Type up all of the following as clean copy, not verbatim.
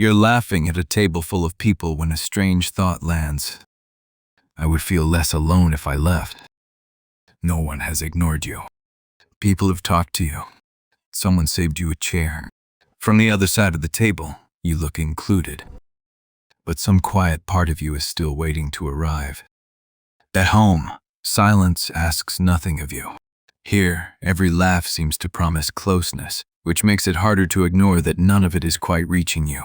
You're laughing at a table full of people when a strange thought lands. I would feel less alone if I left. No one has ignored you. People have talked to you. Someone saved you a chair. From the other side of the table, you look included. But some quiet part of you is still waiting to arrive. At home, silence asks nothing of you. Here, every laugh seems to promise closeness, which makes it harder to ignore that none of it is quite reaching you.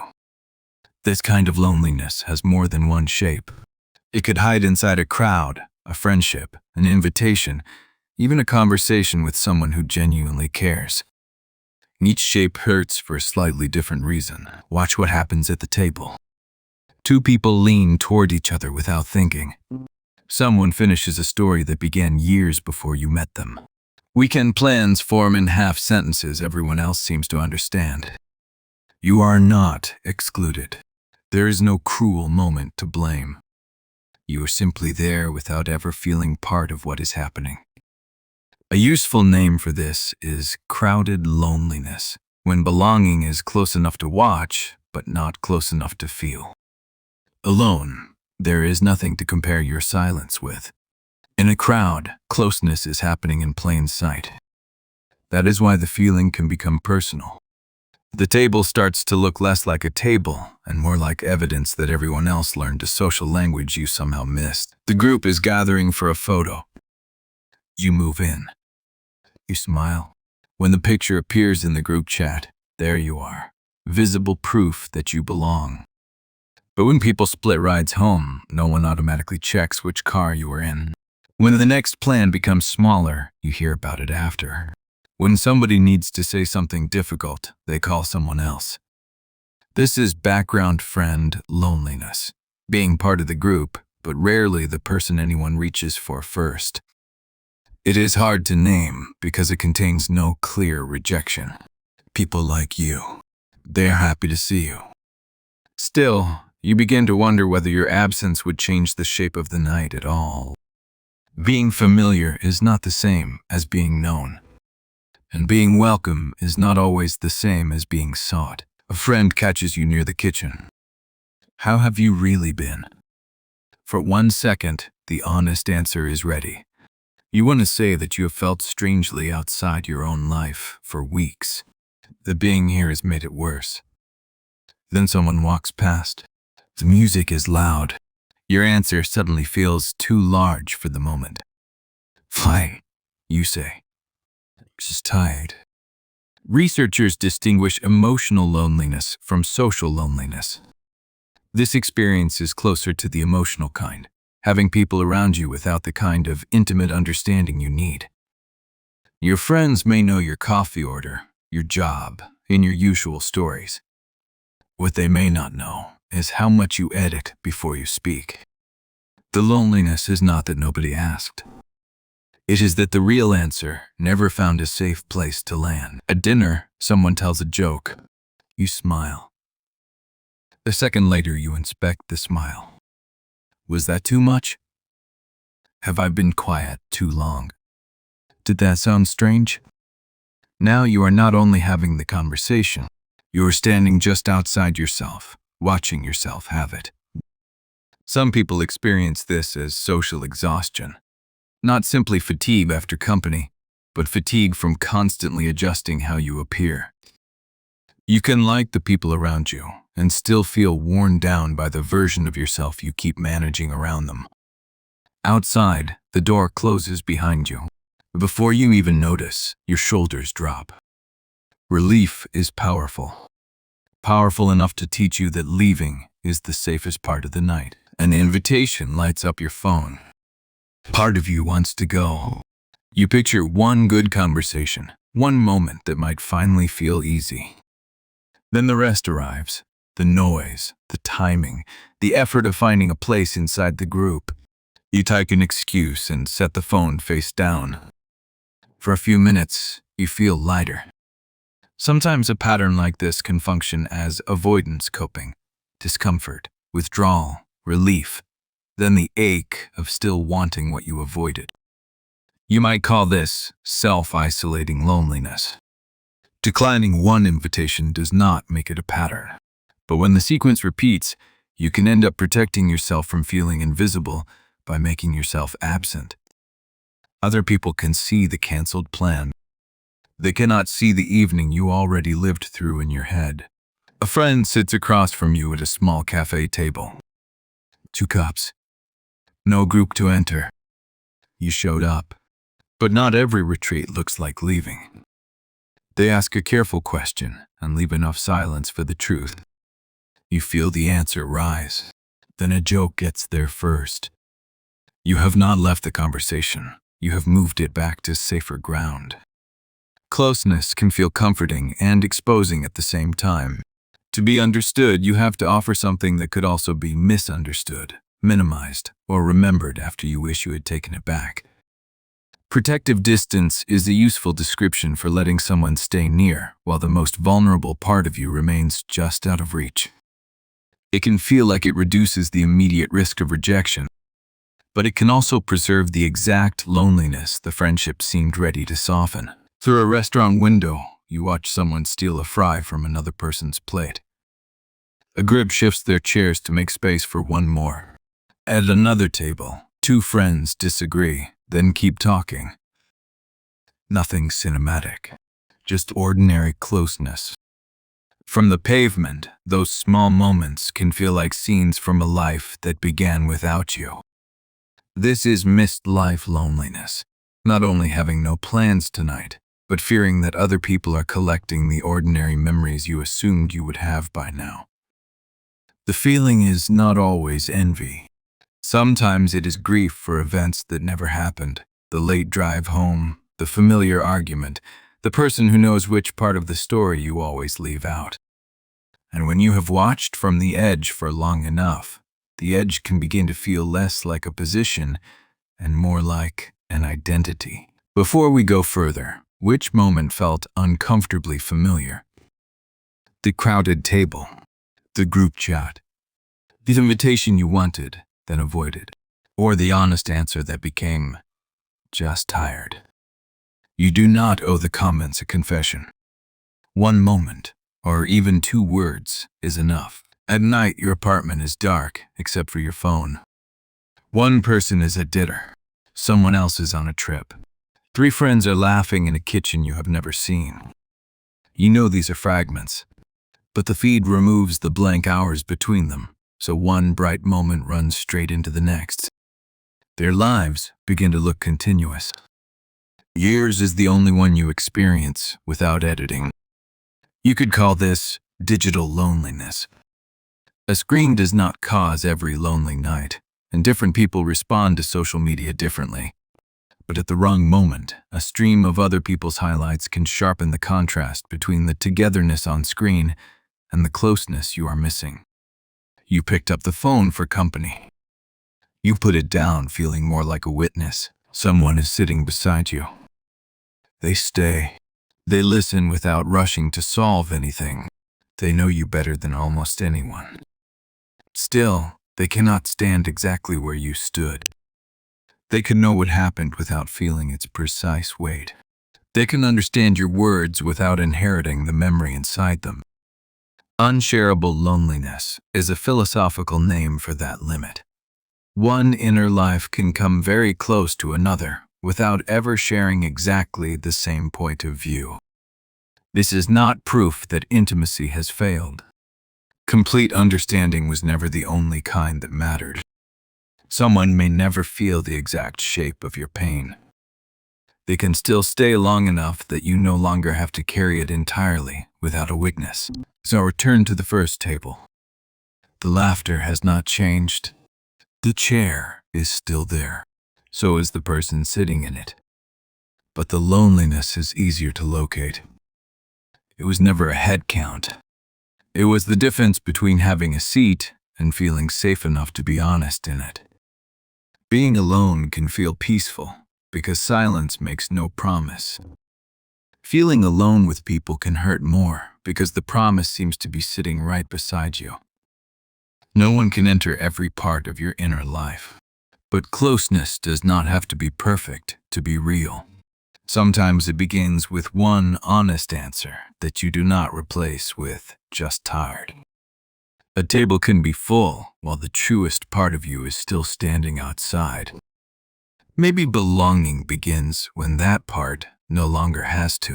This kind of loneliness has more than one shape. It could hide inside a crowd, a friendship, an invitation, even a conversation with someone who genuinely cares. Each shape hurts for a slightly different reason. Watch what happens at the table. Two people lean toward each other without thinking. Someone finishes a story that began years before you met them. Weekend plans form in half sentences everyone else seems to understand. You are not excluded. There is no cruel moment to blame. You are simply there without ever feeling part of what is happening. A useful name for this is crowded loneliness, when belonging is close enough to watch, but not close enough to feel. Alone, there is nothing to compare your silence with. In a crowd, closeness is happening in plain sight. That is why the feeling can become personal. The table starts to look less like a table and more like evidence that everyone else learned a social language you somehow missed. The group is gathering for a photo. You move in. You smile. When the picture appears in the group chat, there you are, visible proof that you belong. But when people split rides home, no one automatically checks which car you were in. When the next plan becomes smaller, you hear about it after. When somebody needs to say something difficult, they call someone else. This is background friend loneliness, being part of the group, but rarely the person anyone reaches for first. It is hard to name because it contains no clear rejection. People like you. They are happy to see you. Still, you begin to wonder whether your absence would change the shape of the night at all. Being familiar is not the same as being known. And being welcome is not always the same as being sought. A friend catches you near the kitchen. How have you really been? For 1 second, the honest answer is ready. You want to say that you have felt strangely outside your own life for weeks. The being here has made it worse. Then someone walks past. The music is loud. Your answer suddenly feels too large for the moment. Why? You say. Just tired. Researchers distinguish emotional loneliness from social loneliness. This experience is closer to the emotional kind, having people around you without the kind of intimate understanding you need. Your friends may know your coffee order, your job, and your usual stories. What they may not know is how much you edit before you speak. The loneliness is not that nobody asked. It is that the real answer never found a safe place to land. At dinner, someone tells a joke. You smile. A second later, you inspect the smile. Was that too much? Have I been quiet too long? Did that sound strange? Now you are not only having the conversation, you are standing just outside yourself, watching yourself have it. Some people experience this as social exhaustion. Not simply fatigue after company, but fatigue from constantly adjusting how you appear. You can like the people around you and still feel worn down by the version of yourself you keep managing around them. Outside, the door closes behind you. Before you even notice, your shoulders drop. Relief is powerful. Powerful enough to teach you that leaving is the safest part of the night. An invitation lights up your phone. Part of you wants to go. You picture one good conversation, one moment that might finally feel easy. Then the rest arrives. The noise, the timing, the effort of finding a place inside the group. You type an excuse and set the phone face down. For a few minutes, you feel lighter. Sometimes a pattern like this can function as avoidance coping, discomfort, withdrawal, relief, then the ache of still wanting what you avoided. You might call this self-isolating loneliness. Declining one invitation does not make it a pattern. But when the sequence repeats, you can end up protecting yourself from feeling invisible by making yourself absent. Other people can see the canceled plan. They cannot see the evening you already lived through in your head. A friend sits across from you at a small cafe table. 2 cups. No group to enter. You showed up. But not every retreat looks like leaving. They ask a careful question and leave enough silence for the truth. You feel the answer rise. Then a joke gets there first. You have not left the conversation. You have moved it back to safer ground. Closeness can feel comforting and exposing at the same time. To be understood, you have to offer something that could also be misunderstood, minimized, or remembered after you wish you had taken it back. Protective distance is a useful description for letting someone stay near while the most vulnerable part of you remains just out of reach. It can feel like it reduces the immediate risk of rejection, but it can also preserve the exact loneliness the friendship seemed ready to soften. Through a restaurant window, you watch someone steal a fry from another person's plate. A group shifts their chairs to make space for one more. At another table, 2 friends disagree, then keep talking. Nothing cinematic, just ordinary closeness. From the pavement, those small moments can feel like scenes from a life that began without you. This is missed life loneliness, not only having no plans tonight, but fearing that other people are collecting the ordinary memories you assumed you would have by now. The feeling is not always envy. Sometimes it is grief for events that never happened, the late drive home, the familiar argument, the person who knows which part of the story you always leave out. And when you have watched from the edge for long enough, the edge can begin to feel less like a position and more like an identity. Before we go further, which moment felt uncomfortably familiar? The crowded table, the group chat, the invitation you wanted, then avoided, or the honest answer that became, just tired. You do not owe the comments a confession. One moment, or even 2 words, is enough. At night, your apartment is dark, except for your phone. One person is at dinner. Someone else is on a trip. 3 friends are laughing in a kitchen you have never seen. You know these are fragments, but the feed removes the blank hours between them, so one bright moment runs straight into the next. Their lives begin to look continuous. Yours is the only one you experience without editing. You could call this digital loneliness. A screen does not cause every lonely night, and different people respond to social media differently. But at the wrong moment, a stream of other people's highlights can sharpen the contrast between the togetherness on screen and the closeness you are missing. You picked up the phone for company. You put it down feeling more like a witness. Someone is sitting beside you. They stay. They listen without rushing to solve anything. They know you better than almost anyone. Still, they cannot stand exactly where you stood. They can know what happened without feeling its precise weight. They can understand your words without inheriting the memory inside them. Unshareable loneliness is a philosophical name for that limit. One inner life can come very close to another without ever sharing exactly the same point of view. This is not proof that intimacy has failed. Complete understanding was never the only kind that mattered. Someone may never feel the exact shape of your pain. They can still stay long enough that you no longer have to carry it entirely without a witness. So return to the first table. The laughter has not changed. The chair is still there. So is the person sitting in it. But the loneliness is easier to locate. It was never a head count. It was the difference between having a seat and feeling safe enough to be honest in it. Being alone can feel peaceful because silence makes no promise. Feeling alone with people can hurt more because the promise seems to be sitting right beside you. No one can enter every part of your inner life. But closeness does not have to be perfect to be real. Sometimes it begins with one honest answer that you do not replace with just tired. A table can be full while the truest part of you is still standing outside. Maybe belonging begins when that part no longer has to.